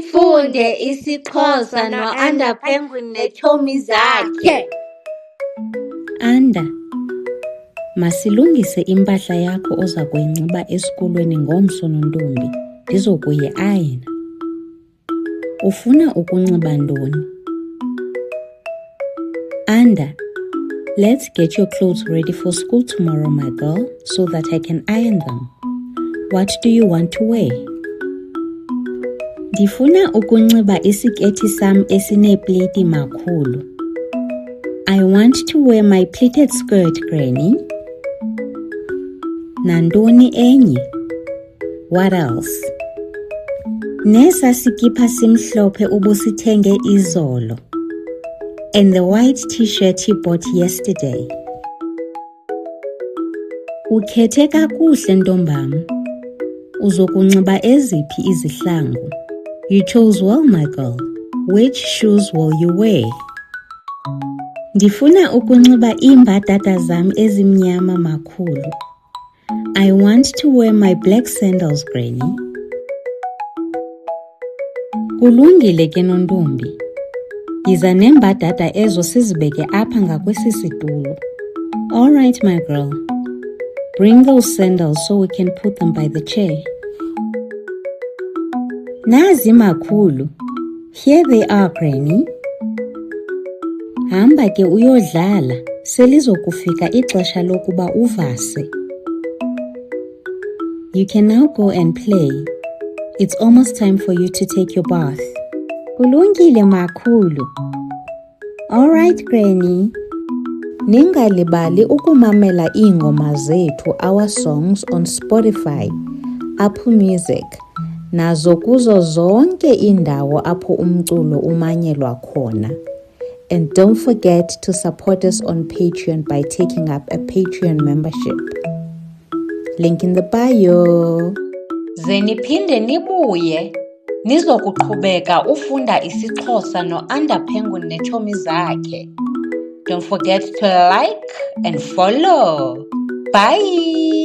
Funde isiXhosa no-Anda Penguin neetshomi zakhe. Anda, masilungise impahla yakho oza kuyinxiba esikolweni ngomso nontombi ndizokuyi-ayina. Ufuna ukunxiba ntoni? Anda, let's get your clothes ready for school tomorrow, my girl, so that I can iron them. What do you want to wear? Ndifuna ukunxiba isiketi sam esineepleti makhulu. I want to wear my pleated skirt, Granny. Nantoni enye? What else? Nesa sikipa simhlophe ubusithenge izolo. And the white t-shirt you bought yesterday. Ukhethe kakuhle ntombam. Uzokunxiba eziphi izihlangu? You chose well, my girl. Which shoes will you wear? Ndifuna ukunxiba iimbadada zam ezimnyama makhulu. I want to wear my black sandals, Granny. Kulungile ke nontombi. Yiza neembadada ezo sizibeke apha ngakwesi situlo. All right, my girl. Bring those sandals so we can put them by the chair. Nazi makhulu. Here they are, Granny. Hamba ke uyodlala, selizokufika ixesha lokuba uvase. You can now go and play. It's almost time for you to take your bath. Kulungile makhulu. All right, Granny. Ningalibali ukumamela iingoma zethu, our songs on Spotify, Apple Music, nazo kuzo zonke indawo apho umculo umanyelwa khona. And don't forget to support us on Patreon by taking up a Patreon membership. Link in the bio. Ze niphinde nibuye nizokuqhubeka ufunda isiXhosa no-Anda Penguin neetshomi zakhe. Don't forget to like and follow. Bye!